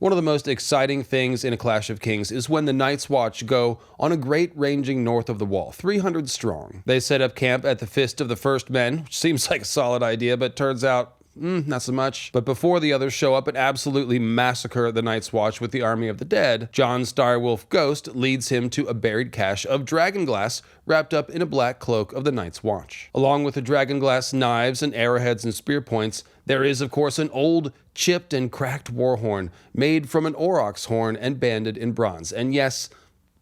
One of the most exciting things in A Clash of Kings is when the Night's Watch go on a great ranging north of the wall, 300 strong. They set up camp at the Fist of the First Men, which seems like a solid idea, but turns out not so much. But before the others show up and absolutely massacre the Night's Watch with the army of the dead, Jon's direwolf ghost leads him to a buried cache of dragonglass wrapped up in a black cloak of the Night's Watch. Along with the dragonglass knives and arrowheads and spear points, there is, of course, an old, chipped and cracked war horn made from an aurochs horn and banded in bronze. And yes,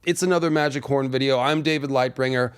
it's another magic horn video. I'm David Lightbringer.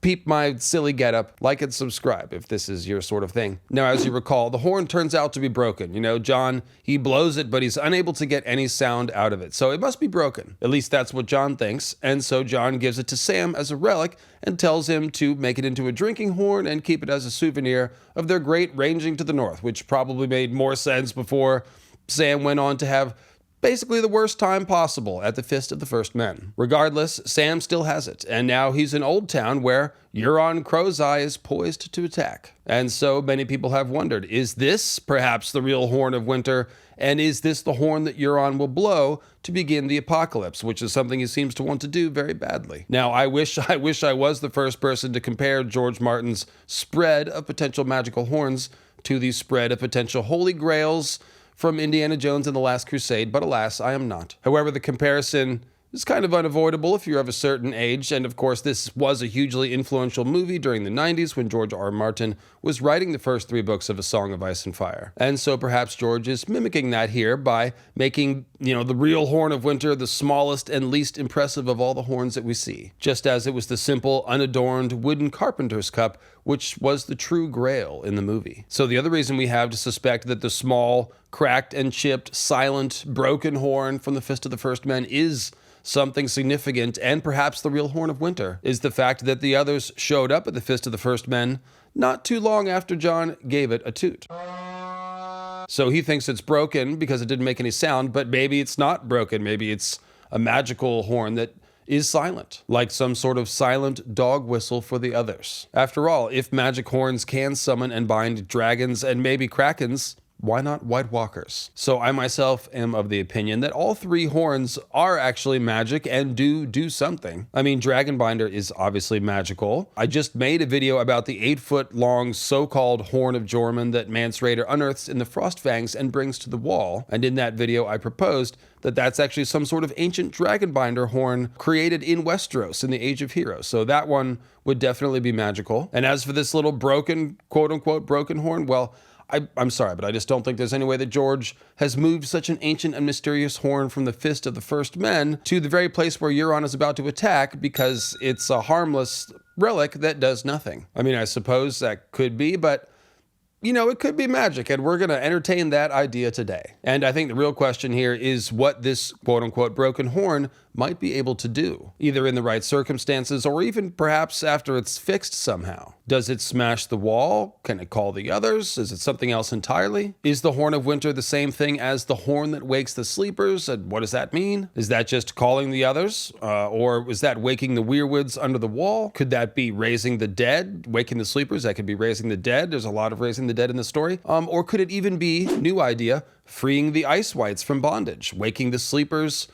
Peep my silly getup, like and subscribe if this is your sort of thing. Now, as you recall, the horn turns out to be broken. You know, Jon, he blows it, but he's unable to get any sound out of it. So it must be broken. At least that's what Jon thinks. And so Jon gives it to Sam as a relic and tells him to make it into a drinking horn and keep it as a souvenir of their great ranging to the north, which probably made more sense before Sam went on to have basically the worst time possible at the Fist of the First Men. Regardless, Sam still has it, and now he's in Oldtown where Euron Crow's Eye is poised to attack. And so many people have wondered, is this perhaps the real Horn of Winter, and is this the horn that Euron will blow to begin the apocalypse, which is something he seems to want to do very badly. Now, I wish I was the first person to compare George Martin's spread of potential magical horns to the spread of potential holy grails from Indiana Jones and the Last Crusade, but alas, I am not. However, the comparison is kind of unavoidable if you're of a certain age, and of course this was a hugely influential movie during the 90s when George R. R. Martin was writing the first 3 books of A Song of Ice and Fire. And so perhaps George is mimicking that here by making, the real Horn of Winter the smallest and least impressive of all the horns that we see, just as it was the simple, unadorned wooden carpenter's cup which was the true grail in the movie. So the other reason we have to suspect that the small, cracked and chipped, silent, broken horn from the Fist of the First Men is something significant, and perhaps the real Horn of Winter, is the fact that the others showed up at the Fist of the First Men not too long after Jon gave it a toot. So he thinks it's broken because it didn't make any sound, but maybe it's not broken. Maybe it's a magical horn that is silent, like some sort of silent dog whistle for the others. After all, if magic horns can summon and bind dragons and maybe krakens, why not White Walkers? So I myself am of the opinion that all 3 horns are actually magic and do something. I mean, Dragonbinder is obviously magical. I just made a video about the 8-foot-long so-called Horn of Jormungand that Mance Rayder unearths in the Frostfangs and brings to the wall. And in that video, I proposed that that's actually some sort of ancient Dragonbinder horn created in Westeros in the Age of Heroes. So that one would definitely be magical. And as for this little broken, quote-unquote broken horn, well, I'm sorry, but I just don't think there's any way that George has moved such an ancient and mysterious horn from the Fist of the First Men to the very place where Euron is about to attack because it's a harmless relic that does nothing. I mean, I suppose that could be, but it could be magic, and we're going to entertain that idea today. And I think the real question here is what this quote-unquote broken horn might be able to do, either in the right circumstances or even perhaps after it's fixed somehow. Does it smash the wall? Can it call the others? Is it something else entirely? Is the Horn of Winter the same thing as the horn that wakes the sleepers? And what does that mean? Is that just calling the others? Or was that waking the weirwoods under the wall? Could that be raising the dead? Waking the sleepers? That could be raising the dead. There's a lot of raising the dead in the story. Or could it even be, new idea, freeing the Ice Whites from bondage, waking the sleepers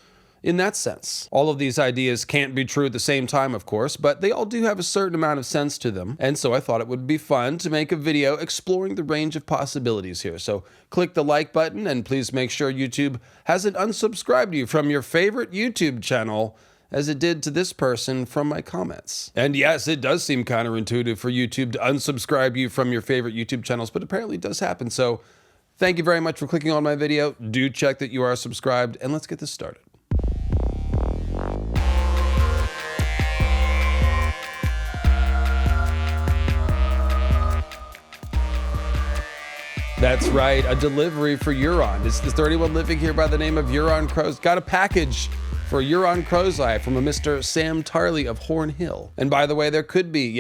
in that sense? All of these ideas can't be true at the same time, of course, but they all do have a certain amount of sense to them. And so I thought it would be fun to make a video exploring the range of possibilities here. So click the like button and please make sure YouTube hasn't unsubscribed you from your favorite YouTube channel as it did to this person from my comments. And yes, it does seem counterintuitive for YouTube to unsubscribe you from your favorite YouTube channels, but apparently it does happen. So thank you very much for clicking on my video. Do check that you are subscribed, and let's get this started. That's right, a delivery for Euron. Is there anyone living here by the name of Euron Crow's? Got a package for Euron Crow's Eye from a Mr. Sam Tarley of Horn Hill. And by the way, there could be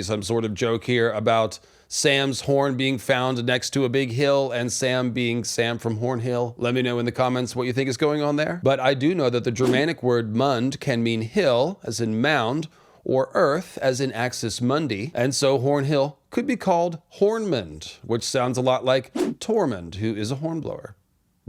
some sort of joke here about Sam's horn being found next to a big hill and Sam being Sam from Horn Hill. Let me know in the comments what you think is going on there. But I do know that the Germanic word mund can mean hill, as in mound, or earth, as in Axis Mundi, and so Horn Hill could be called Hornmund, which sounds a lot like Tormund, who is a hornblower.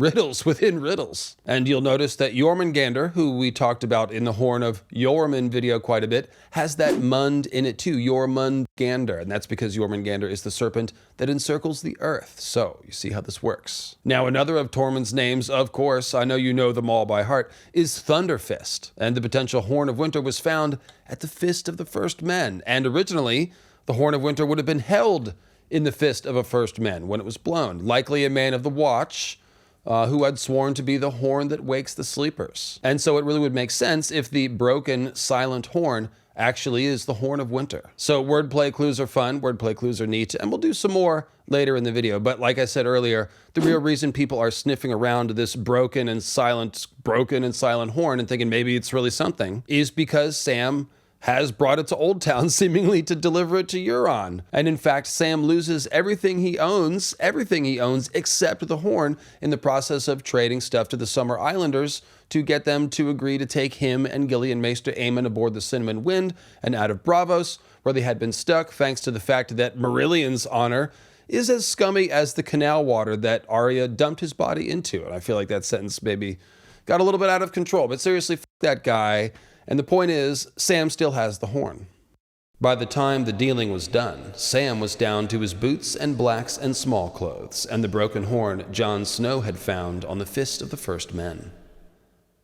Riddles within riddles. And you'll notice that Jormungandr, who we talked about in the Horn of Jormund video quite a bit, has that Mund in it too, Jormungandr. And that's because Jormungandr is the serpent that encircles the earth. So you see how this works. Now, another of Tormund's names, of course, I know you know them all by heart, is Thunderfist. And the potential Horn of Winter was found at the Fist of the First Men. And originally, the Horn of Winter would have been held in the fist of a first man when it was blown, likely a man of the watch, who had sworn to be the horn that wakes the sleepers. And so it really would make sense if the broken, silent horn actually is the Horn of Winter. So wordplay clues are fun, wordplay clues are neat, and we'll do some more later in the video. But like I said earlier, the real reason people are sniffing around this broken and silent horn and thinking maybe it's really something is because Sam has brought it to Oldtown seemingly to deliver it to Euron. And in fact, Sam loses everything he owns except the horn in the process of trading stuff to the Summer Islanders to get them to agree to take him and Gilly and Maester Aemon aboard the Cinnamon Wind and out of Braavos, where they had been stuck thanks to the fact that Marillion's honor is as scummy as the canal water that Arya dumped his body into. And I feel like that sentence maybe got a little bit out of control, but seriously, f that guy. And the point is, Sam still has the horn. By the time the dealing was done, Sam was down to his boots and blacks and small clothes, and the broken horn Jon Snow had found on the Fist of the First Men.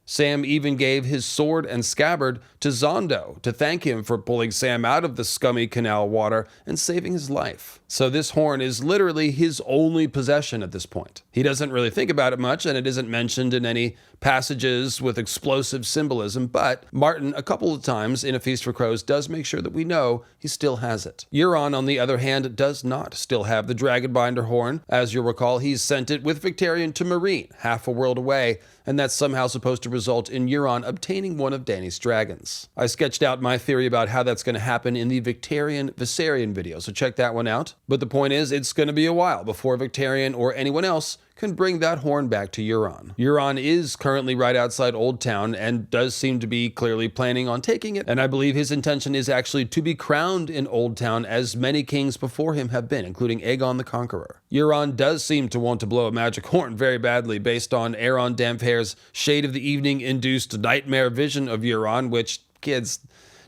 Sam even gave his sword and scabbard to Zondo to thank him for pulling Sam out of the scummy canal water and saving his life. So this horn is literally his only possession at this point. He doesn't really think about it much, and it isn't mentioned in any passages with explosive symbolism, but Martin, a couple of times in A Feast for Crows, does make sure that we know he still has it. Euron, on the other hand, does not still have the Dragonbinder horn. As you'll recall, he's sent it with Victarion to Meereen, half a world away, and that's somehow supposed to result in Euron obtaining one of Dany's dragons. I sketched out my theory about how that's going to happen in the Victarion-Viserion video, so check that one out. But the point is, it's going to be a while before Victarion or anyone else can bring that horn back to Euron. Euron is currently right outside Oldtown and does seem to be clearly planning on taking it, and I believe his intention is actually to be crowned in Oldtown as many kings before him have been, including Aegon the Conqueror. Euron does seem to want to blow a magic horn very badly based on Aeron Damphair's Shade of the Evening-induced nightmare vision of Euron, which, kids,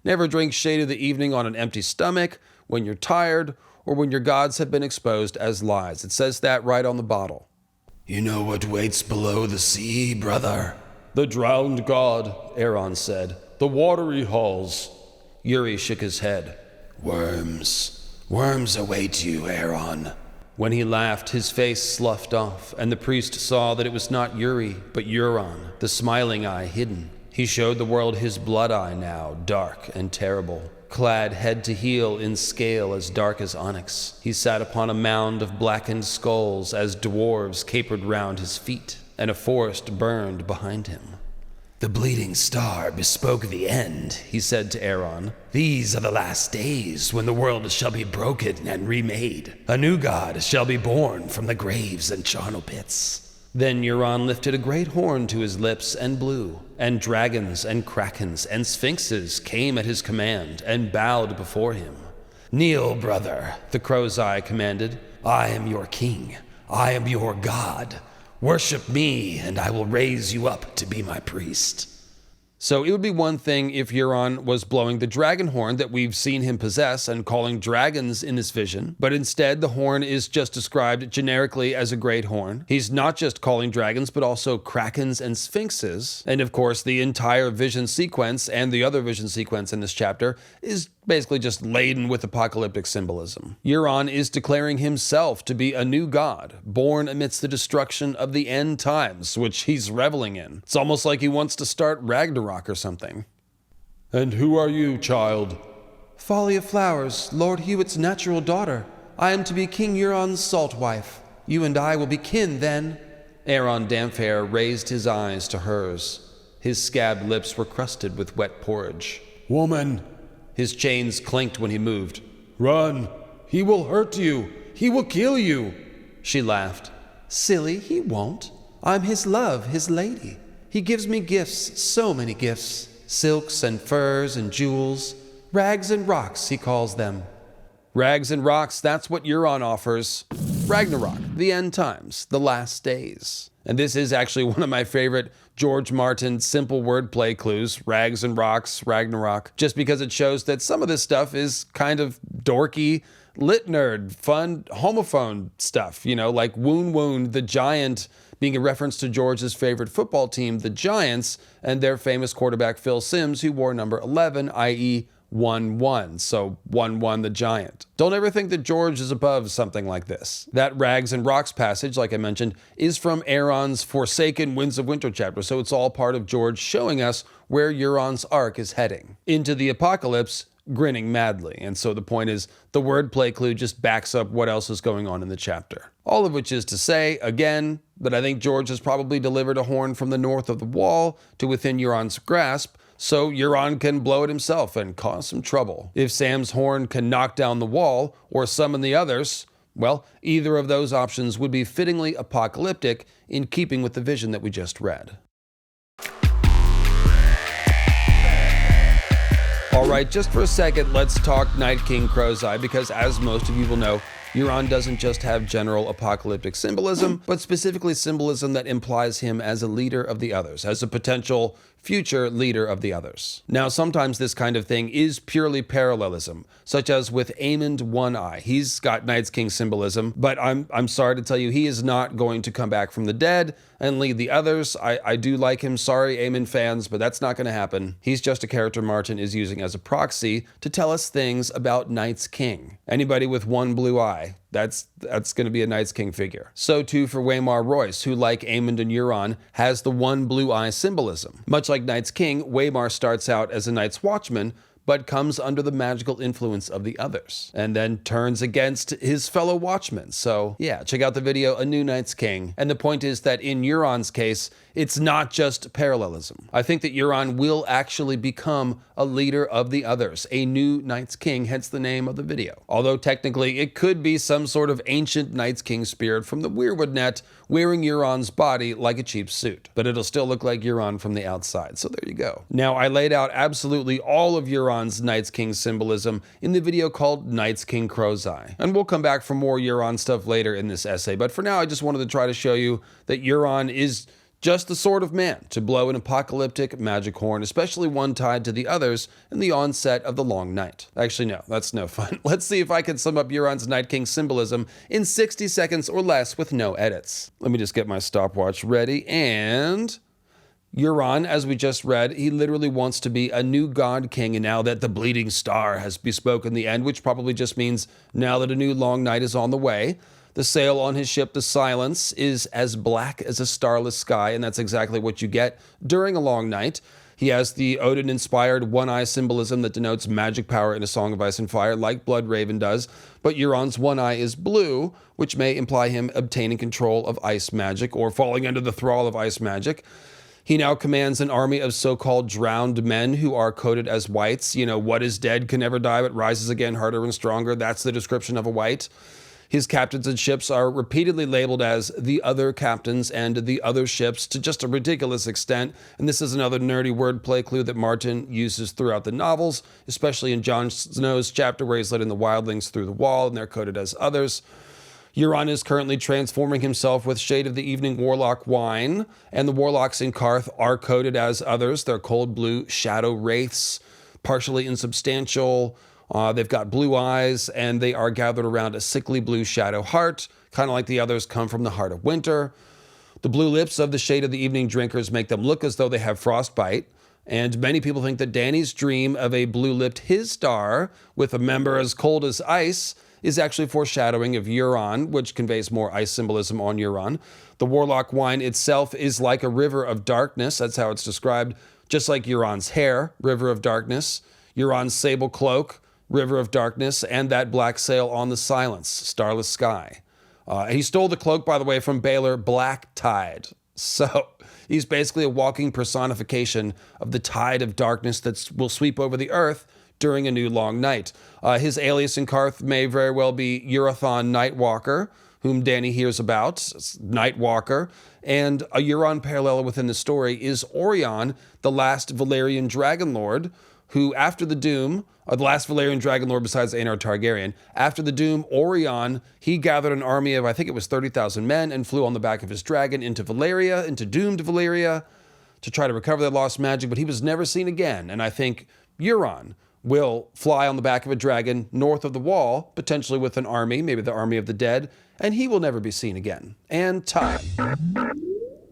never drink Shade of the Evening on an empty stomach, when you're tired, or when your gods have been exposed as lies. It says that right on the bottle. You know what waits below the sea, brother? The drowned god, Aeron said. The watery halls. Yuri shook his head. Worms. Worms await you, Euron. When he laughed, his face sloughed off, and the priest saw that it was not Yuri, but Euron, the smiling eye hidden. He showed the world his blood eye now, dark and terrible. Clad head to heel in scale as dark as onyx, he sat upon a mound of blackened skulls as dwarves capered round his feet, and a forest burned behind him. The bleeding star bespoke the end, he said to Aeron. These are the last days when the world shall be broken and remade. A new god shall be born from the graves and charnel pits. Then Euron lifted a great horn to his lips and blew, and dragons and krakens and sphinxes came at his command and bowed before him. Kneel, brother, the crow's eye commanded. I am your king. I am your god. Worship me, and I will raise you up to be my priest. So it would be one thing if Euron was blowing the dragon horn that we've seen him possess and calling dragons in this vision, but instead the horn is just described generically as a great horn. He's not just calling dragons, but also krakens and sphinxes. And of course, the entire vision sequence and the other vision sequence in this chapter is basically just laden with apocalyptic symbolism. Euron is declaring himself to be a new god, born amidst the destruction of the end times, which he's reveling in. It's almost like he wants to start Ragnarok or something. And who are you, child? Folly of Flowers, Lord Hewitt's natural daughter. I am to be King Euron's salt wife. You and I will be kin then. Aeron Damphair raised his eyes to hers. His scabbed lips were crusted with wet porridge. Woman! His chains clinked when he moved. Run! He will hurt you! He will kill you! She laughed. Silly, he won't. I'm his love, his lady. He gives me gifts, so many gifts. Silks and furs and jewels. Rags and rocks, he calls them. Rags and rocks, that's what Euron offers. Ragnarok, the end times, the last days. And this is actually one of my favorite George Martin simple wordplay clues, rags and rocks, Ragnarok, just because it shows that some of this stuff is kind of dorky, lit nerd, fun, homophone stuff, like Woon Woon, the Giant, being a reference to George's favorite football team, the Giants, and their famous quarterback Phil Simms, who wore number 11, i.e., 1-1, so 1-1 the Giant. Don't ever think that George is above something like this. That Rags and Rocks passage, like I mentioned, is from Euron's Forsaken Winds of Winter chapter, so it's all part of George showing us where Euron's arc is heading. Into the apocalypse, grinning madly. And so the point is, the wordplay clue just backs up what else is going on in the chapter. All of which is to say, again, that I think George has probably delivered a horn from the north of the wall to within Euron's grasp, so Euron can blow it himself and cause some trouble. If Sam's horn can knock down the wall or summon the others, well, either of those options would be fittingly apocalyptic in keeping with the vision that we just read. All right, just for a second, let's talk Night King Crow's Eye, because as most of you will know, Euron doesn't just have general apocalyptic symbolism, but specifically symbolism that implies him as a leader of the others, as a potential future leader of the others. Now, sometimes this kind of thing is purely parallelism, such as with Aemond One Eye. He's got Night's King symbolism, but I'm sorry to tell you, he is not going to come back from the dead and lead the others. I do like him, sorry Aemond fans, but that's not going to happen. He's just a character Martin is using as a proxy to tell us things about Night's King. Anybody with one blue eye, that's going to be a Night's King figure. So too for Waymar Royce, who like Aemond and Euron has the one blue eye symbolism. Much like Night's King, Waymar starts out as a Night's Watchman, but comes under the magical influence of the others, and then turns against his fellow watchmen. So yeah, check out the video, A New Night's King. And the point is that in Euron's case, it's not just parallelism. I think that Euron will actually become a leader of the others, a new Night's King, hence the name of the video. Although technically it could be some sort of ancient Night's King spirit from the Weirwood net wearing Euron's body like a cheap suit, but it'll still look like Euron from the outside. So there you go. Now, I laid out absolutely all of Euron's Night's King symbolism in the video called Night's King Crow's Eye. And we'll come back for more Euron stuff later in this essay, but for now I just wanted to try to show you that Euron is just the sort of man to blow an apocalyptic magic horn, especially one tied to the others in the onset of the long night. Actually, no, that's no fun. Let's see if I can sum up Euron's Night King symbolism in 60 seconds or less with no edits. Let me just get my stopwatch ready, and Euron, as we just read, he literally wants to be a new god king, and now that the bleeding star has bespoken the end, which probably just means now that a new long night is on the way, the sail on his ship, the Silence, is as black as a starless sky, and that's exactly what you get during a long night. He has the Odin-inspired one-eye symbolism that denotes magic power in A Song of Ice and Fire, like Bloodraven does, but Euron's one eye is blue, which may imply him obtaining control of ice magic or falling under the thrall of ice magic. He now commands an army of so-called drowned men who are coded as wights. You know, what is dead can never die but rises again harder and stronger. That's the description of a wight. His captains and ships are repeatedly labeled as the other captains and the other ships to just a ridiculous extent. And this is another nerdy wordplay clue that Martin uses throughout the novels, especially in Jon Snow's chapter where he's letting the wildlings through the wall and they're coded as others. Euron is currently transforming himself with Shade of the Evening Warlock wine, and the warlocks in Qarth are coded as others. They're cold blue shadow wraiths, partially insubstantial. They've got blue eyes, and they are gathered around a sickly blue shadow heart, kind of like the others come from the heart of winter. The blue lips of the Shade of the Evening drinkers make them look as though they have frostbite, and many people think that Dany's dream of a blue-lipped his star with a member as cold as ice is actually foreshadowing of Euron, which conveys more ice symbolism on Euron. The Warlock wine itself is like a river of darkness, that's how it's described, just like Euron's hair, river of darkness, Euron's sable cloak, river of darkness, and that black sail on the Silence, starless sky. He stole the cloak, by the way, from Baelor Black Tide. So he's basically a walking personification of the tide of darkness that will sweep over the earth during a new long night. His alias in Qarth may very well be Urathon Nightwalker, whom Dany hears about, Nightwalker. And a Euron parallel within the story is Orion, the last Valyrian dragon lord, who, after the Doom, the last Valyrian dragon lord besides Aenar Targaryen, after the Doom, Orion, he gathered an army of, I think it was 30,000 men, and flew on the back of his dragon into Valyria, into doomed Valyria, to try to recover their lost magic, but he was never seen again. And I think Euron will fly on the back of a dragon north of the wall, potentially with an army, maybe the army of the dead, and he will never be seen again. And time.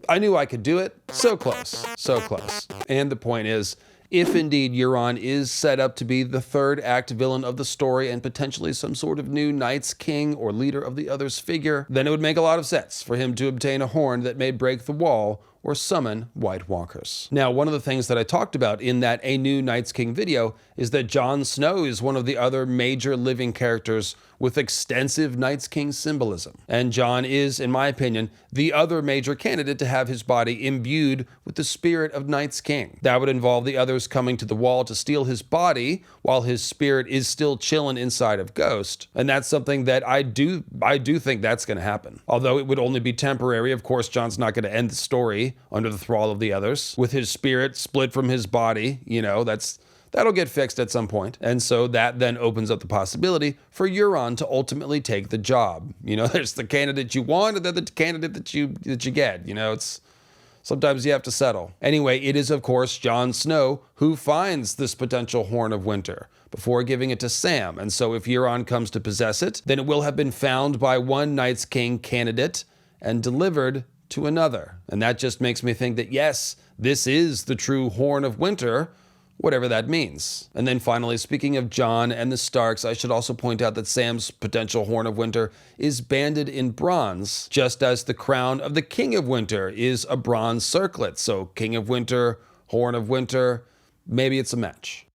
I knew I could do it. So close, so close. And the point is, if indeed Euron is set up to be the third act villain of the story and potentially some sort of new Night's King or leader of the others figure, then it would make a lot of sense for him to obtain a horn that may break the wall or summon White Walkers. Now, one of the things that I talked about in that A New Night's King video is that Jon Snow is one of the other major living characters with extensive Night's King symbolism. And Jon is, in my opinion, the other major candidate to have his body imbued with the spirit of Night's King. That would involve the others coming to the wall to steal his body while his spirit is still chilling inside of Ghost. And that's something that I do think that's going to happen. Although it would only be temporary. Of course, Jon's not going to end the story under the thrall of the others with his spirit split from his body. You know, that'll get fixed at some point. And so that then opens up the possibility for Euron to ultimately take the job. You know, there's the candidate you want and then the candidate that you get. You know, it's sometimes you have to settle. Anyway, it is of course Jon Snow who finds this potential Horn of Winter before giving it to Sam. And so if Euron comes to possess it, then it will have been found by one Night's King candidate and delivered to another. And that just makes me think that yes, this is the true Horn of Winter, whatever that means. And then finally, speaking of Jon and the Starks, I should also point out that Sam's potential Horn of Winter is banded in bronze, just as the crown of the King of Winter is a bronze circlet. So King of Winter, Horn of Winter, maybe it's a match.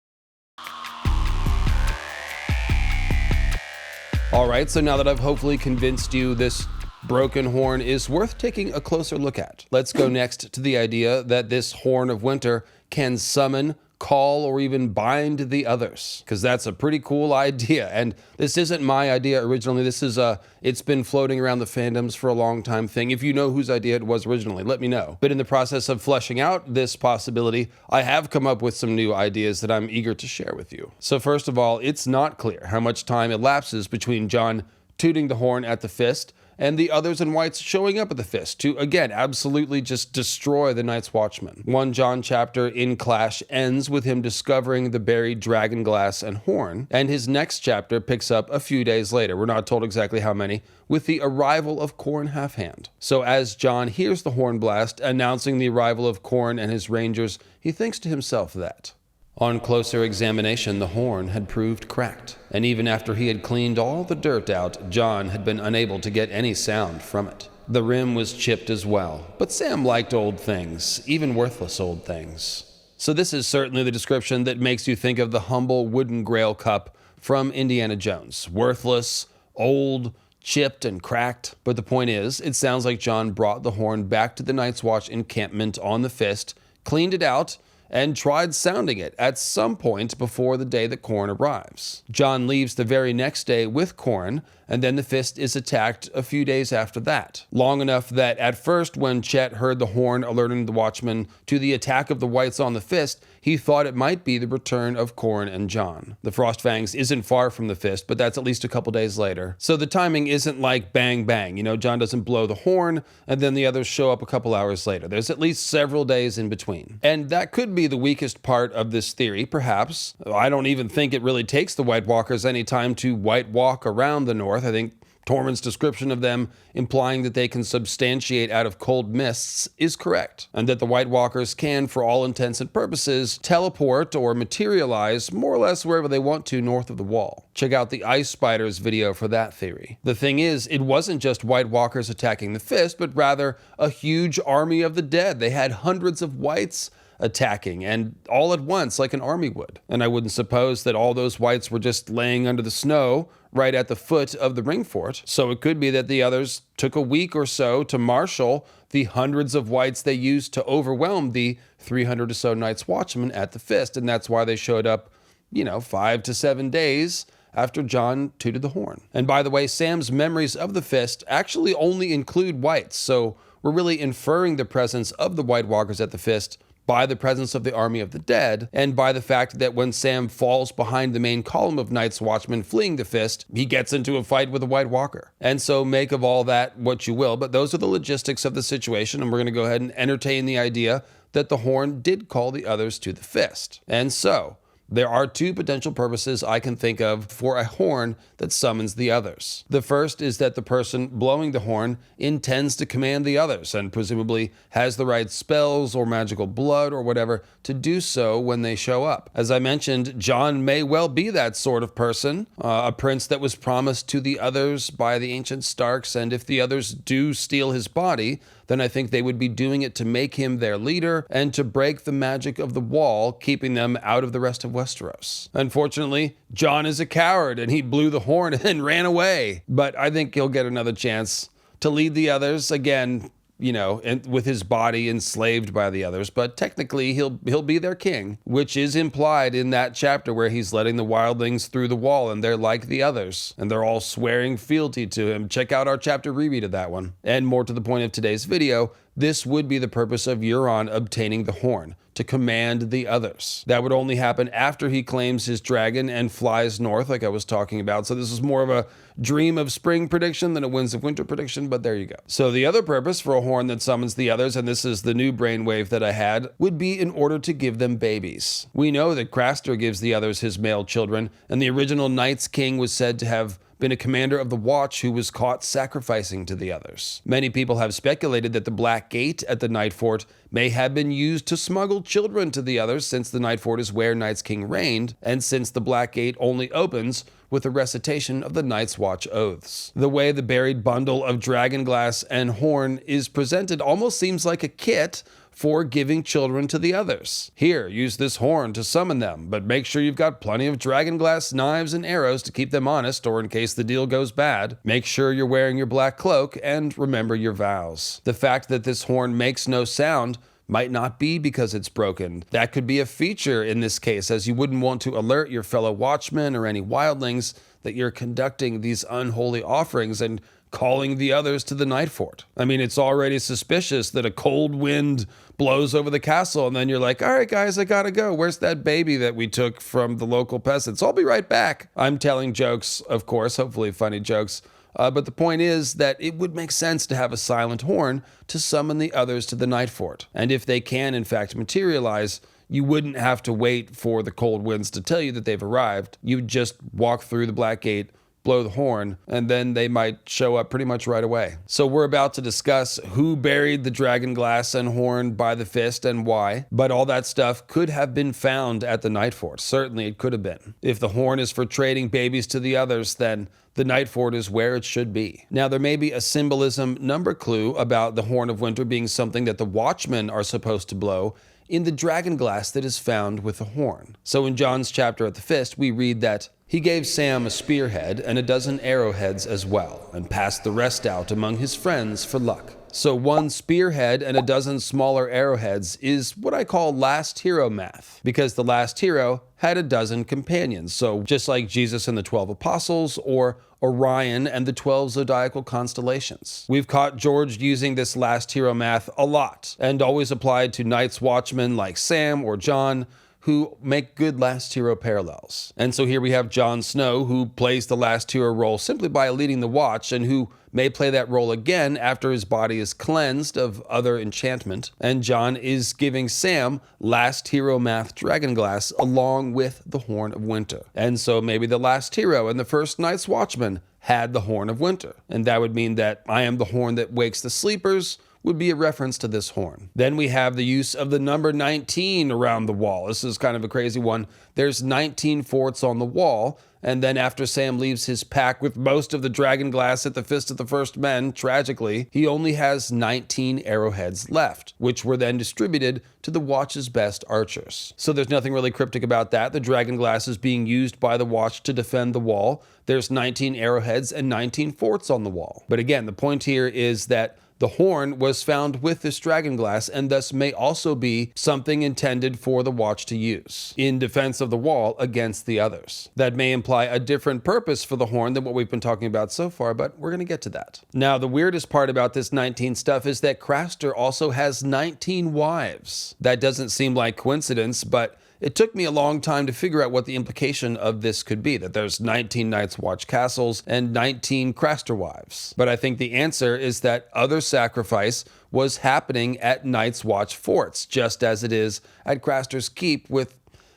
All right, so now that I've hopefully convinced you this broken horn is worth taking a closer look at, let's go next to the idea that this Horn of Winter can summon, call, or even bind the others, because that's a pretty cool idea. And this isn't my idea originally. This is it's been floating around the fandoms for a long time thing. If you know whose idea it was originally, let me know. But in the process of fleshing out this possibility, I have come up with some new ideas that I'm eager to share with you. So first of all, it's not clear how much time elapses between Jon tooting the horn at the Fist and the others in whites showing up at the Fist to, again, absolutely just destroy the Night's Watchman. One Jon chapter in Clash ends with him discovering the buried dragonglass and horn, and his next chapter picks up a few days later, we're not told exactly how many, with the arrival of Qhorin Halfhand. So as Jon hears the horn blast announcing the arrival of Qhorin and his rangers, he thinks to himself that on closer examination, the horn had proved cracked, and even after he had cleaned all the dirt out, Jon had been unable to get any sound from it. The rim was chipped as well, but Sam liked old things, even worthless old things. So this is certainly the description that makes you think of the humble wooden Grail cup from Indiana Jones. Worthless, old, chipped, and cracked. But the point is, it sounds like Jon brought the horn back to the Night's Watch encampment on the Fist, cleaned it out, and tried sounding it at some point before the day that Qhorin arrives. Jon leaves the very next day with Qhorin, and then the Fist is attacked a few days after that. Long enough that at first, when Chet heard the horn alerting the Watchmen to the attack of the Whites on the Fist, he thought it might be the return of Qhorin and Jon. The Frostfangs isn't far from the Fist, but that's at least a couple days later. So the timing isn't like bang bang. You know, Jon doesn't blow the horn, and then the others show up a couple hours later. There's at least several days in between. And that could be the weakest part of this theory, perhaps. I don't even think it really takes the White Walkers any time to White Walk around the North. I think Tormund's description of them implying that they can substantiate out of cold mists is correct, and that the White Walkers can, for all intents and purposes, teleport or materialize more or less wherever they want to north of the wall. Check out the Ice Spiders video for that theory. The thing is, it wasn't just White Walkers attacking the Fist, but rather a huge army of the dead. They had hundreds of Whites attacking, and all at once like an army would. And I wouldn't suppose that all those Whites were just laying under the snow right at the foot of the ring fort. So it could be that the others took a week or so to marshal the hundreds of Whites they used to overwhelm the 300 or so Night's Watchmen at the Fist, and that's why they showed up, 5 to 7 days after Jon tooted the horn. And by the way, Sam's memories of the Fist actually only include Whites, so we're really inferring the presence of the White Walkers at the Fist by the presence of the army of the dead, and by the fact that when Sam falls behind the main column of Night's Watchmen fleeing the Fist, he gets into a fight with a White Walker. And so make of all that what you will, but those are the logistics of the situation, and we're going to go ahead and entertain the idea that the horn did call the others to the Fist. And so, there are two potential purposes I can think of for a horn that summons the others. The first is that the person blowing the horn intends to command the others and presumably has the right spells or magical blood or whatever to do so when they show up. As I mentioned, Jon may well be that sort of person, a prince that was promised to the others by the ancient Starks, and if the others do steal his body, then I think they would be doing it to make him their leader and to break the magic of the wall, keeping them out of the rest of Westeros. Unfortunately, Jon is a coward and he blew the horn and ran away. But I think he'll get another chance to lead the others again, you know, with his body enslaved by the others, but technically he'll be their king, which is implied in that chapter where he's letting the wildlings through the wall and they're like the others, and they're all swearing fealty to him. Check out our chapter reread of that one. And more to the point of today's video, this would be the purpose of Euron obtaining the horn, to command the others. That would only happen after he claims his dragon and flies north, like I was talking about. So this is more of a dream of spring prediction than a winds of winter prediction, but there you go. So the other purpose for a horn that summons the others, and this is the new brainwave that I had, would be in order to give them babies. We know that Craster gives the others his male children, and the original Night's King was said to have been a commander of the Watch who was caught sacrificing to the others. Many people have speculated that the Black Gate at the Night Fort may have been used to smuggle children to the others, since the Night Fort is where Night's King reigned, and since the Black Gate only opens with a recitation of the Night's Watch oaths. The way the buried bundle of dragonglass and horn is presented almost seems like a kit for giving children to the others. Here, use this horn to summon them, but make sure you've got plenty of dragonglass knives and arrows to keep them honest, or in case the deal goes bad. Make sure you're wearing your black cloak, and remember your vows. The fact that this horn makes no sound might not be because it's broken. That could be a feature in this case, as you wouldn't want to alert your fellow watchmen or any wildlings that you're conducting these unholy offerings and calling the others to the Night Fort. I mean, it's already suspicious that a cold wind blows over the castle and then you're like, all right, guys, I gotta go. Where's that baby that we took from the local peasants? I'll be right back. I'm telling jokes, of course, hopefully funny jokes. But the point is that it would make sense to have a silent horn to summon the others to the Night Fort. And if they can, in fact, materialize, you wouldn't have to wait for the cold winds to tell you that they've arrived. You'd just walk through the Black Gate, blow the horn, and then they might show up pretty much right away. So we're about to discuss who buried the dragonglass and horn by the Fist and why, but all that stuff could have been found at the Night Fort. Certainly it could have been. If the horn is for trading babies to the others, then the Night Fort is where it should be. Now, there may be a symbolism number clue about the Horn of Winter being something that the Watchmen are supposed to blow in the dragonglass that is found with the horn. So in Jon's chapter at the Fist, we read that he gave Sam a spearhead and a dozen arrowheads as well, and passed the rest out among his friends for luck. So one spearhead and a dozen smaller arrowheads is what I call last hero math, because the last hero had a dozen companions. So just like Jesus and the 12 apostles, or Orion and the 12 zodiacal constellations. We've caught George using this last hero math a lot, and always applied to Night's Watchmen like Sam or Jon, who make good last hero parallels. And so here we have Jon Snow, who plays the last hero role simply by leading the watch, and who may play that role again after his body is cleansed of other enchantment. And Jon is giving Sam last hero math dragonglass along with the Horn of Winter. And so maybe the last hero and the first Night's Watchman had the Horn of Winter. And that would mean that I am the horn that wakes the sleepers would be a reference to this horn. Then we have the use of the number 19 around the wall. This is kind of a crazy one. There's 19 forts on the wall, and then after Sam leaves his pack with most of the dragonglass at the Fist of the First Men, tragically, he only has 19 arrowheads left, which were then distributed to the Watch's best archers. So there's nothing really cryptic about that. The dragonglass is being used by the Watch to defend the wall. There's 19 arrowheads and 19 forts on the wall. But again, the point here is that The horn was found with this dragonglass and thus may also be something intended for the watch to use in defense of the wall against the others. That may imply a different purpose for the horn than what we've been talking about so far, but we're going to get to that. Now, the weirdest part about this 19 stuff is that Craster also has 19 wives. That doesn't seem like coincidence, but it took me a long time to figure out what the implication of this could be, that there's 19 Night's Watch castles and 19 Craster wives. But I think the answer is that other sacrifice was happening at Night's Watch forts, just as it is at Craster's Keep with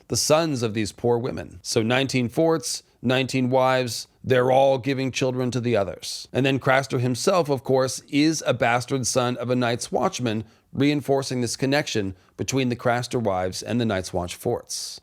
the sons of these poor women. So 19 forts, 19 wives, they're all giving children to the others. And then Craster himself, of course, is a bastard son of a Night's Watchman, reinforcing this connection between the Craster wives and the Night's Watch forts.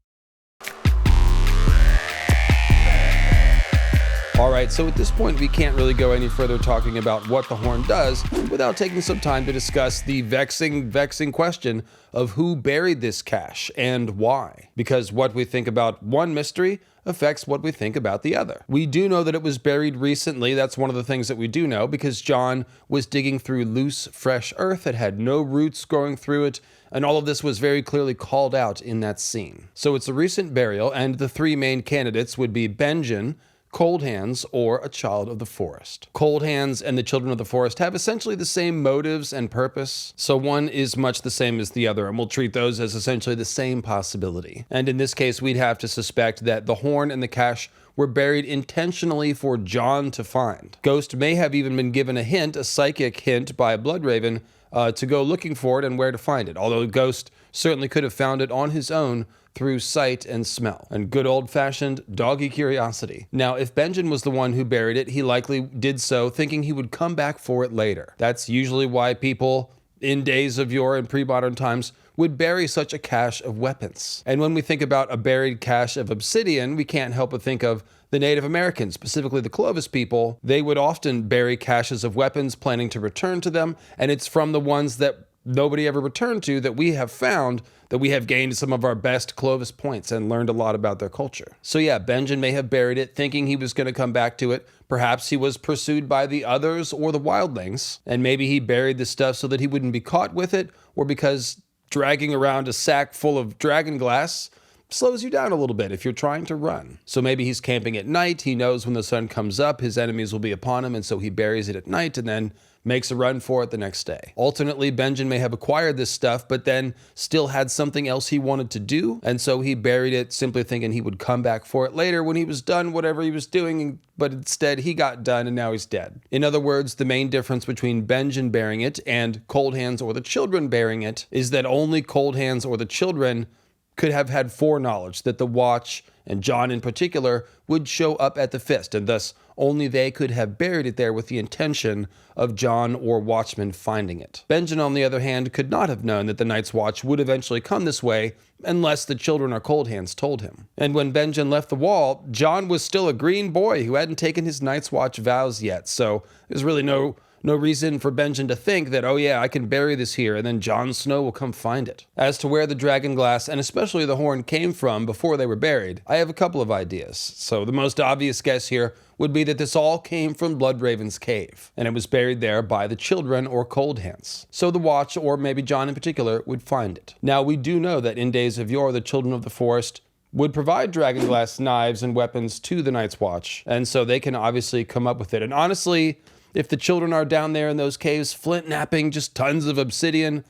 Alright, so at this point we can't really go any further talking about what the horn does without taking some time to discuss the vexing question of who buried this cache and why. Because what we think about one mystery affects what we think about the other. We do know that it was buried recently. That's one of the things that we do know, because Jon was digging through loose, fresh earth. It had no roots growing through it, and all of this was very clearly called out in that scene. So it's a recent burial, and the three main candidates would be Benjen, Cold Hands, or a Child of the Forest. Cold Hands and the Children of the Forest have essentially the same motives and purpose, so one is much the same as the other, and we'll treat those as essentially the same possibility. And in this case, we'd have to suspect that the horn and the cache were buried intentionally for Jon to find. Ghost may have even been given a hint, a psychic hint by Bloodraven, to go looking for it and where to find it, although Ghost certainly could have found it on his own through sight and smell, and good old-fashioned doggy curiosity. Now, if Benjen was the one who buried it, he likely did so thinking he would come back for it later. That's usually why people in days of yore and pre-modern times would bury such a cache of weapons. And when we think about a buried cache of obsidian, we can't help but think of the Native Americans, specifically the Clovis people. They would often bury caches of weapons, planning to return to them, and it's from the ones that nobody ever returned to that we have found that we have gained some of our best Clovis points and learned a lot about their culture. So yeah, Benjen may have buried it thinking he was going to come back to it. Perhaps he was pursued by the others or the wildlings, and maybe he buried the stuff so that he wouldn't be caught with it, or because dragging around a sack full of dragonglass slows you down a little bit if you're trying to run. So maybe he's camping at night, he knows when the sun comes up, his enemies will be upon him, and so he buries it at night and then makes a run for it the next day. Alternately, Benjen may have acquired this stuff, but then still had something else he wanted to do, and so he buried it simply thinking he would come back for it later when he was done whatever he was doing, but instead he got done and now he's dead. In other words, the main difference between Benjen bearing it and Cold Hands or the children bearing it is that only Cold Hands or the children could have had foreknowledge that the watch, and Jon in particular, would show up at the Fist, and thus only they could have buried it there with the intention of Jon or Watchmen finding it. Benjen, on the other hand, could not have known that the Night's Watch would eventually come this way unless the children or Cold Hands told him. And when Benjen left the wall, Jon was still a green boy who hadn't taken his Night's Watch vows yet, so there's really no reason for Benjen to think that, oh yeah, I can bury this here and then Jon Snow will come find it. As to where the dragonglass and especially the horn came from before they were buried, I have a couple of ideas. So the most obvious guess here would be that this all came from Bloodraven's cave, and it was buried there by the children or Cold Hands. So the Watch, or maybe Jon in particular, would find it. Now we do know that in days of yore, the Children of the Forest would provide dragonglass knives and weapons to the Night's Watch, and so they can obviously come up with it. And honestly, if the children are down there in those caves flint knapping just tons of obsidian,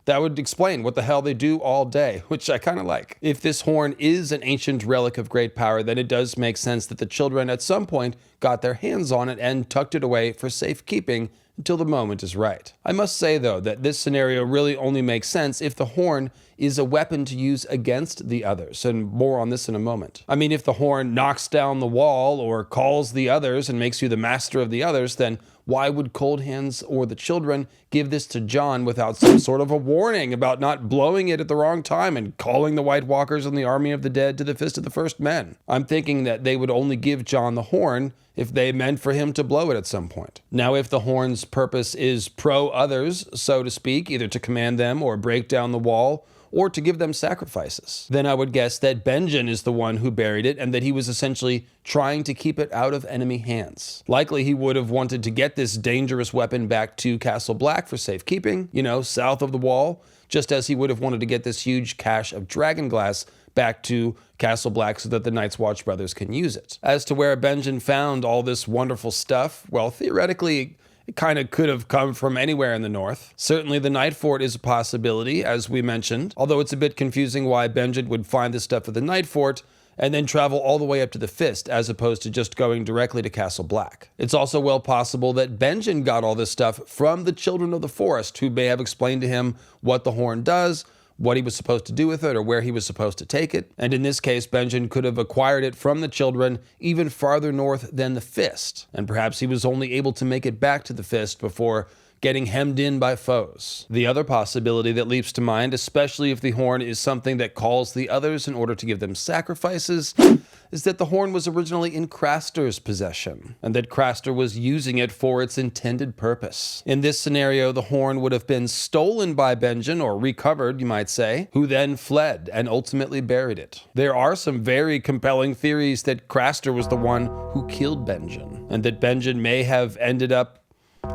that would explain what the hell they do all day, which I kind of like. If this horn is an ancient relic of great power, then it does make sense that the children at some point got their hands on it and tucked it away for safekeeping until the moment is right. I must say, though, that this scenario really only makes sense if the horn is a weapon to use against the others, and more on this in a moment. I mean, if the horn knocks down the wall or calls the others and makes you the master of the others, then why would Cold Hands or the children give this to Jon without some sort of a warning about not blowing it at the wrong time and calling the White Walkers and the army of the dead to the Fist of the First Men? I'm thinking that they would only give Jon the horn if they meant for him to blow it at some point. Now, if the horn's purpose is pro-others, so to speak, either to command them or break down the wall, or to give them sacrifices. Then I would guess that Benjen is the one who buried it and that he was essentially trying to keep it out of enemy hands. Likely he would have wanted to get this dangerous weapon back to Castle Black for safekeeping, south of the wall, just as he would have wanted to get this huge cache of dragonglass back to Castle Black so that the Night's Watch brothers can use it. As to where Benjen found all this wonderful stuff, well, theoretically, it kind of could have come from anywhere in the north. Certainly the Night Fort is a possibility, as we mentioned, although it's a bit confusing why Benjen would find this stuff at the Night Fort and then travel all the way up to the Fist, as opposed to just going directly to Castle Black. It's also well possible that Benjen got all this stuff from the Children of the Forest, who may have explained to him what the horn does, what he was supposed to do with it, or where he was supposed to take it. And in this case, Benjen could have acquired it from the children even farther north than the Fist. And perhaps he was only able to make it back to the Fist before getting hemmed in by foes. The other possibility that leaps to mind, especially if the horn is something that calls the others in order to give them sacrifices, is that the horn was originally in Craster's possession, and that Craster was using it for its intended purpose. In this scenario, the horn would have been stolen by Benjen, or recovered, you might say, who then fled and ultimately buried it. There are some very compelling theories that Craster was the one who killed Benjen, and that Benjen may have ended up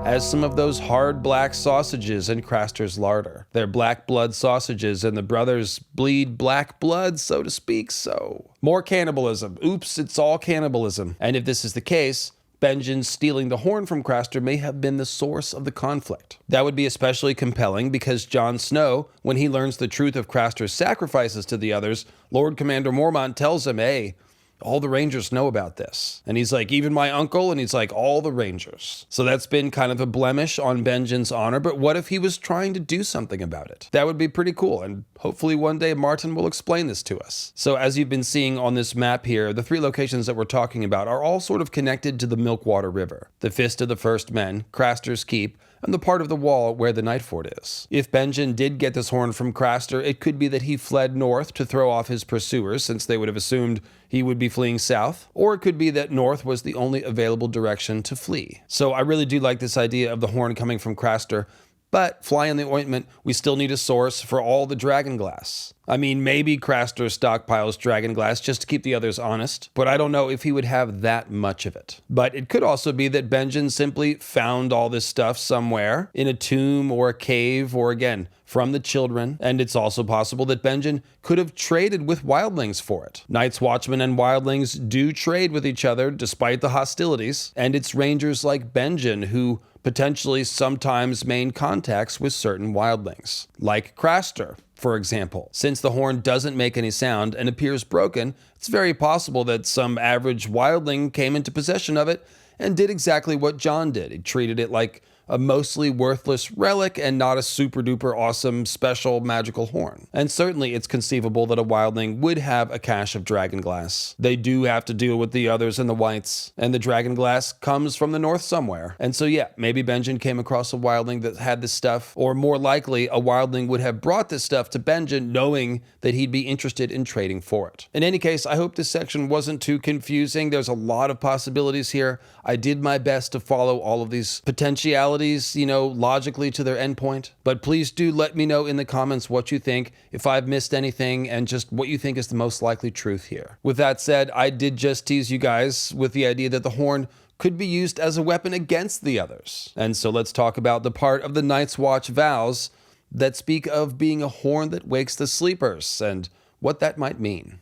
as some of those hard black sausages in Craster's larder. They're black blood sausages, and the brothers bleed black blood, so to speak, so. More cannibalism. Oops, it's all cannibalism. And if this is the case, Benjen stealing the horn from Craster may have been the source of the conflict. That would be especially compelling because Jon Snow, when he learns the truth of Craster's sacrifices to the others, Lord Commander Mormont tells him, hey, all the Rangers know about this. And he's like, even my uncle? And he's like, all the Rangers. So that's been kind of a blemish on Benjen's honor, but what if he was trying to do something about it? That would be pretty cool, and hopefully one day Martin will explain this to us. So as you've been seeing on this map here, the 3 locations that we're talking about are all sort of connected to the Milkwater River. The Fist of the First Men, Craster's Keep, and the part of the wall where the Night Fort is. If Benjen did get this horn from Craster, it could be that he fled north to throw off his pursuers, since they would have assumed he would be fleeing south, or it could be that north was the only available direction to flee. So I really do like this idea of the horn coming from Craster, but fly in the ointment, we still need a source for all the dragonglass. I mean, maybe Craster stockpiles dragonglass just to keep the others honest, but I don't know if he would have that much of it. But it could also be that Benjen simply found all this stuff somewhere, in a tomb or a cave, or again, from the children, and it's also possible that Benjen could have traded with wildlings for it. Night's Watchmen and wildlings do trade with each other despite the hostilities, and it's rangers like Benjen who potentially sometimes main contacts with certain wildlings, like Craster, for example. Since the horn doesn't make any sound and appears broken, it's very possible that some average wildling came into possession of it and did exactly what Jon did. He treated it like a mostly worthless relic and not a super duper awesome special magical horn. And certainly it's conceivable that a wildling would have a cache of dragonglass. They do have to deal with the others and the whites, and the dragonglass comes from the north somewhere. And so yeah, maybe Benjen came across a wildling that had this stuff, or more likely a wildling would have brought this stuff to Benjen knowing that he'd be interested in trading for it. In any case, I hope this section wasn't too confusing. There's a lot of possibilities here. I did my best to follow all of these potentialities, logically to their endpoint. But please do let me know in the comments what you think, if I've missed anything, and just what you think is the most likely truth here. With that said, I did just tease you guys with the idea that the horn could be used as a weapon against the others. And so let's talk about the part of the Night's Watch vows that speak of being a horn that wakes the sleepers, and what that might mean.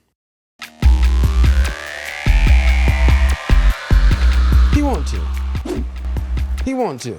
He want to. He want to.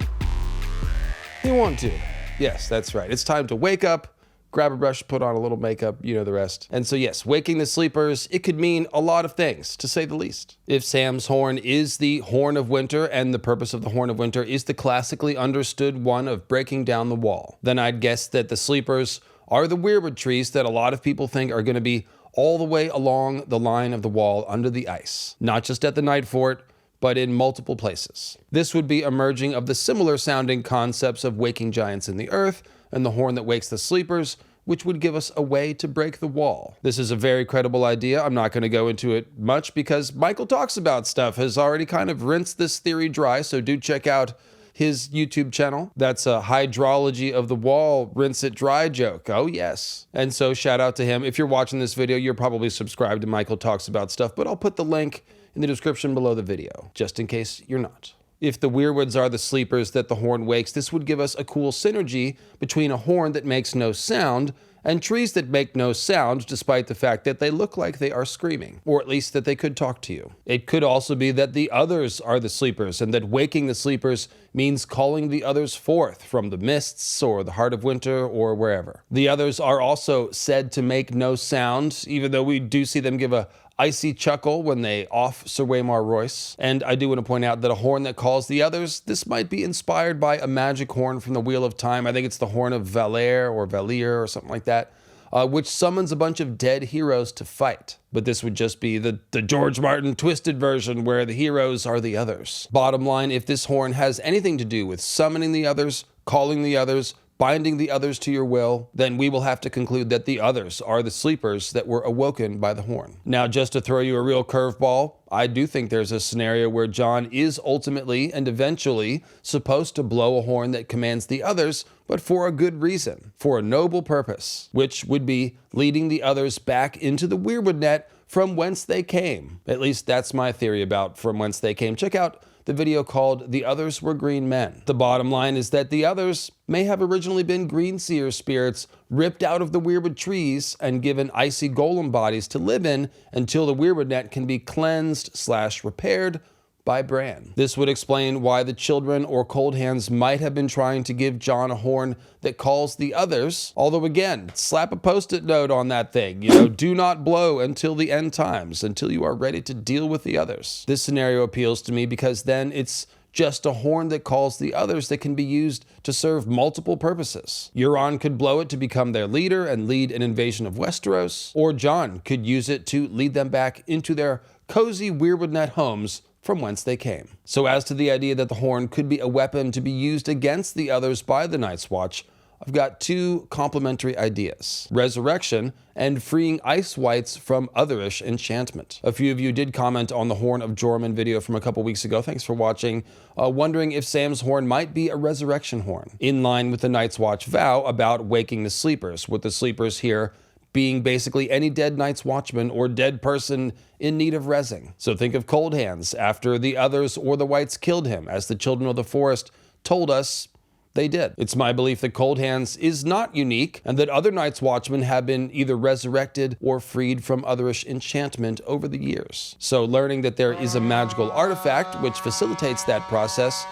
He want to. Yes, that's right. It's time to wake up, grab a brush, put on a little makeup, you know the rest. And so yes, waking the sleepers, it could mean a lot of things, to say the least. If Sam's horn is the Horn of Winter, and the purpose of the Horn of Winter is the classically understood one of breaking down the wall, then I'd guess that the sleepers are the weirwood trees that a lot of people think are going to be all the way along the line of the wall under the ice. Not just at the Night Fort, but in multiple places. This would be a merging of the similar sounding concepts of waking giants in the earth and the horn that wakes the sleepers, which would give us a way to break the wall. This is a very credible idea. I'm not going to go into it much because Michael Talks About Stuff has already kind of rinsed this theory dry, so do check out his YouTube channel. That's a hydrology of the wall, rinse it dry joke. Oh yes. And so shout out to him. If you're watching this video, you're probably subscribed to Michael Talks About Stuff, but I'll put the link in the description below the video, just in case you're not. If the weirwoods are the sleepers that the horn wakes, this would give us a cool synergy between a horn that makes no sound and trees that make no sound despite the fact that they look like they are screaming, or at least that they could talk to you. It could also be that the others are the sleepers, and that waking the sleepers means calling the others forth from the mists or the heart of winter or wherever. The others are also said to make no sound, even though we do see them give a icy chuckle when they off Sir Waymar Royce. And I do want to point out that a horn that calls the others, this might be inspired by a magic horn from the Wheel of Time. I think it's the Horn of Valere or Valir or something like that, which summons a bunch of dead heroes to fight. But this would just be the George Martin twisted version where the heroes are the others. Bottom line, if this horn has anything to do with summoning the others, calling the others, binding the others to your will, then we will have to conclude that the others are the sleepers that were awoken by the horn. Now, just to throw you a real curveball, I do think there's a scenario where Jon is ultimately and eventually supposed to blow a horn that commands the others, but for a good reason, for a noble purpose, which would be leading the others back into the weirwood net from whence they came. At least that's my theory about from whence they came. Check out the video called The Others Were Green Men. The bottom line is that the others may have originally been green seer spirits ripped out of the weirwood trees and given icy golem bodies to live in until the weirwood net can be cleansed/repaired by Bran. This would explain why the children or cold hands might have been trying to give Jon a horn that calls the others. Although again, slap a post-it note on that thing. Do not blow until the end times, until you are ready to deal with the others. This scenario appeals to me because then it's just a horn that calls the others that can be used to serve multiple purposes. Euron could blow it to become their leader and lead an invasion of Westeros, or Jon could use it to lead them back into their cozy weirwood net homes from whence they came. So as to the idea that the horn could be a weapon to be used against the others by the Night's Watch, I've got two complementary ideas: resurrection and freeing ice wights from otherish enchantment. A few of you did comment on the Horn of Jormungand video from a couple weeks ago. Thanks for watching. Wondering if Sam's horn might be a resurrection horn, in line with the Night's Watch vow about waking the sleepers, with the sleepers here being basically any dead Night's Watchman or dead person in need of resing. So think of Cold Hands after the others or the Whites killed him, as the Children of the Forest told us they did. It's my belief that Cold Hands is not unique, and that other Night's Watchmen have been either resurrected or freed from otherish enchantment over the years. So learning that there is a magical artifact which facilitates that process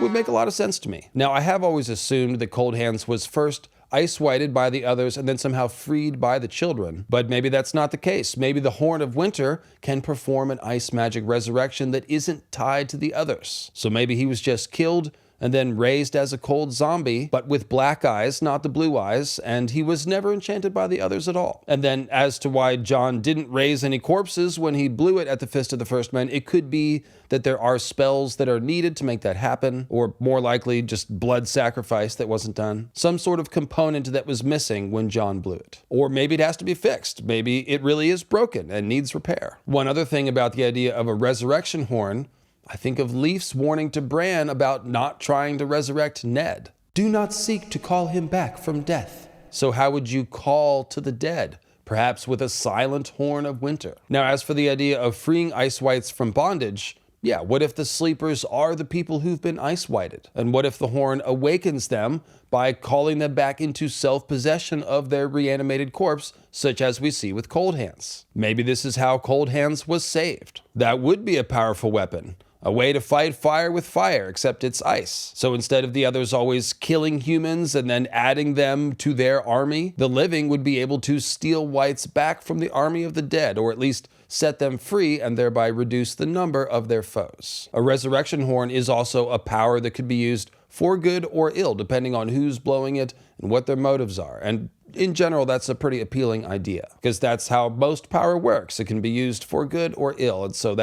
would make a lot of sense to me. Now, I have always assumed that Cold Hands was first ice-whited by the others and then somehow freed by the children. But maybe that's not the case. Maybe the Horn of Winter can perform an ice magic resurrection that isn't tied to the others. So maybe he was just killed and then raised as a cold zombie, but with black eyes, not the blue eyes, and he was never enchanted by the others at all. And then as to why Jon didn't raise any corpses when he blew it at the Fist of the First Men, it could be that there are spells that are needed to make that happen, or more likely just blood sacrifice that wasn't done. Some sort of component that was missing when Jon blew it. Or maybe it has to be fixed. Maybe it really is broken and needs repair. One other thing about the idea of a resurrection horn, I think of Leaf's warning to Bran about not trying to resurrect Ned. Do not seek to call him back from death. So how would you call to the dead? Perhaps with a silent horn of winter. Now, as for the idea of freeing ice wights from bondage, yeah, what if the sleepers are the people who've been ice-whited? And what if the horn awakens them by calling them back into self-possession of their reanimated corpse, such as we see with Cold Hands? Maybe this is how Cold Hands was saved. That would be a powerful weapon. A way to fight fire with fire, except it's ice. So instead of the others always killing humans and then adding them to their army, the living would be able to steal whites back from the army of the dead, or at least set them free and thereby reduce the number of their foes. A resurrection horn is also a power that could be used for good or ill, depending on who's blowing it and what their motives are. And in general, that's a pretty appealing idea, because that's how most power works. It can be used for good or ill, and so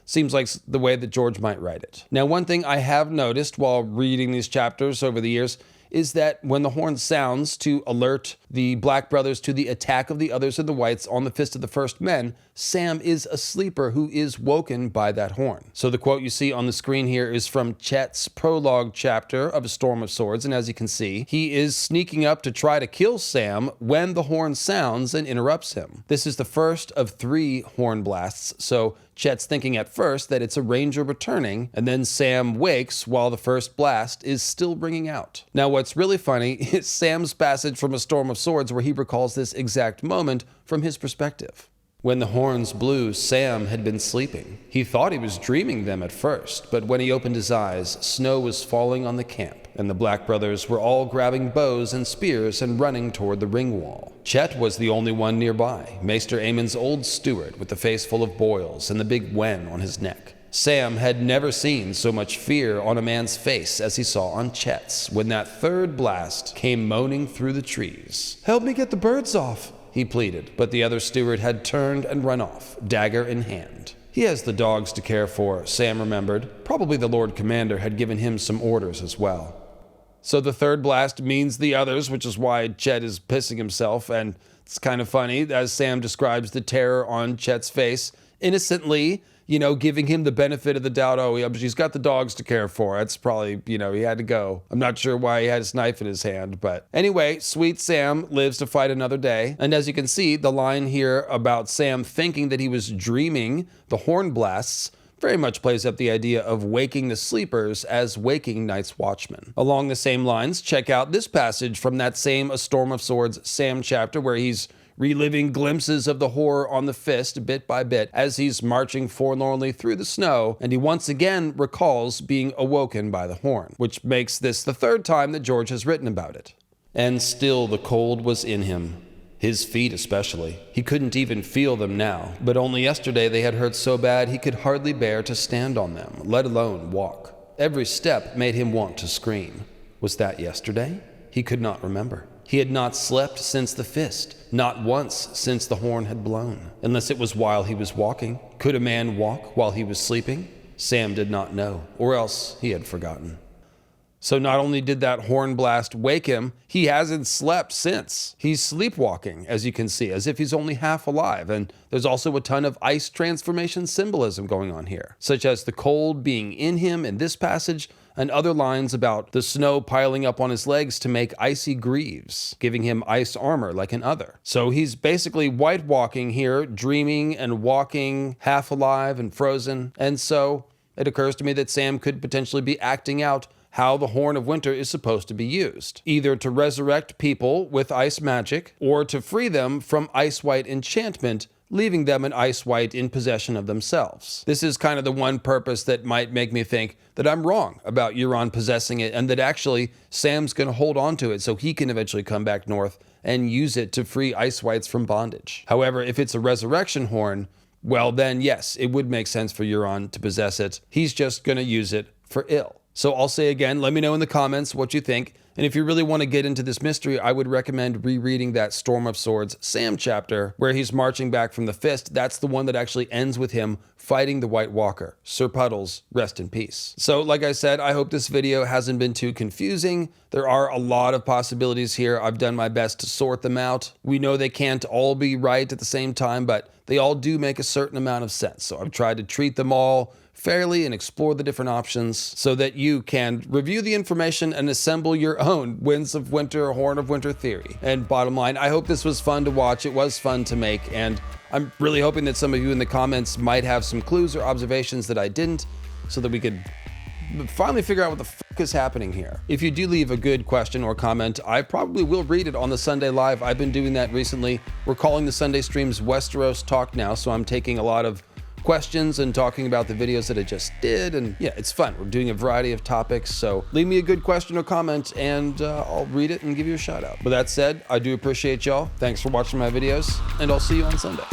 seems like the way that George might write it. Now, one thing I have noticed while reading these chapters over the years is that when the horn sounds to alert the Black brothers to the attack of the others of the Whites on the Fist of the First Men, Sam is a sleeper who is woken by that horn. So the quote you see on the screen here is from Chet's prologue chapter of A Storm of Swords, and as you can see, he is sneaking up to try to kill Sam when the horn sounds and interrupts him. This is the first of 3 horn blasts, so Chet's thinking at first that it's a ranger returning, and then Sam wakes while the first blast is still ringing out. Now what's really funny is Sam's passage from A Storm of Swords, where he recalls this exact moment from his perspective. When the horns blew, Sam had been sleeping. He thought he was dreaming them at first, but when he opened his eyes, snow was falling on the camp, and the Black brothers were all grabbing bows and spears and running toward the ring wall. Chet was the only one nearby, Maester Aemon's old steward with the face full of boils and the big wen on his neck. Sam had never seen so much fear on a man's face as he saw on Chet's when that third blast came moaning through the trees. "Help me get the birds off," he pleaded, but the other steward had turned and run off, dagger in hand. He has the dogs to care for, Sam remembered. Probably the Lord Commander had given him some orders as well. So the third blast means the others, which is why Chet is pissing himself, and it's kind of funny as Sam describes the terror on Chet's face, innocently, giving him the benefit of the doubt. Oh, yeah, but she's got the dogs to care for. That's probably, he had to go. I'm not sure why he had his knife in his hand, but anyway, sweet Sam lives to fight another day. And as you can see, the line here about Sam thinking that he was dreaming the horn blasts very much plays up the idea of waking the sleepers as waking Night's Watchmen. Along the same lines, check out this passage from that same A Storm of Swords Sam chapter where he's reliving glimpses of the horror on the Fist bit by bit as he's marching forlornly through the snow, and he once again recalls being awoken by the horn, which makes this the 3rd time that George has written about it. And still the cold was in him. His feet especially. He couldn't even feel them now, but only yesterday they had hurt so bad he could hardly bear to stand on them, let alone walk. Every step made him want to scream. Was that yesterday? He could not remember. He had not slept since the Fist, not once since the horn had blown, unless it was while he was walking. Could a man walk while he was sleeping? Sam did not know, or else he had forgotten. So not only did that horn blast wake him, he hasn't slept since. He's sleepwalking, as you can see, as if he's only half alive. And there's also a ton of ice transformation symbolism going on here, such as the cold being in him in this passage, and other lines about the snow piling up on his legs to make icy greaves, giving him ice armor like an other. So he's basically white walking here, dreaming and walking, half alive and frozen. And so it occurs to me that Sam could potentially be acting out how the Horn of Winter is supposed to be used, either to resurrect people with ice magic or to free them from ice white enchantment, leaving them an ice white in possession of themselves. This is kind of the one purpose that might make me think that I'm wrong about Euron possessing it, and that actually Sam's going to hold on to it so he can eventually come back north and use it to free ice whites from bondage. However, if it's a resurrection horn, well then yes, it would make sense for Euron to possess it. He's just going to use it for ill. So I'll say again, let me know in the comments what you think. And if you really want to get into this mystery, I would recommend rereading that Storm of Swords Sam chapter where he's marching back from the Fist. That's the one that actually ends with him fighting the White Walker. Sir Puddles, rest in peace. So like I said, I hope this video hasn't been too confusing. There are a lot of possibilities here. I've done my best to sort them out. We know they can't all be right at the same time, but they all do make a certain amount of sense. So I've tried to treat them all fairly and explore the different options so that you can review the information and assemble your own Winds of Winter, Horn of Winter theory. And bottom line, I hope this was fun to watch. It was fun to make, and I'm really hoping that some of you in the comments might have some clues or observations that I didn't, so that we could finally figure out what the fuck is happening here. If you do leave a good question or comment, I probably will read it on the Sunday Live. I've been doing that recently. We're calling the Sunday streams Westeros Talk now, so I'm taking a lot of questions and talking about the videos that I just did, and yeah, it's fun. We're doing a variety of topics, so leave me a good question or comment and I'll read it and give you a shout out. With that said, I do appreciate y'all. Thanks for watching my videos, and I'll see you on Sunday.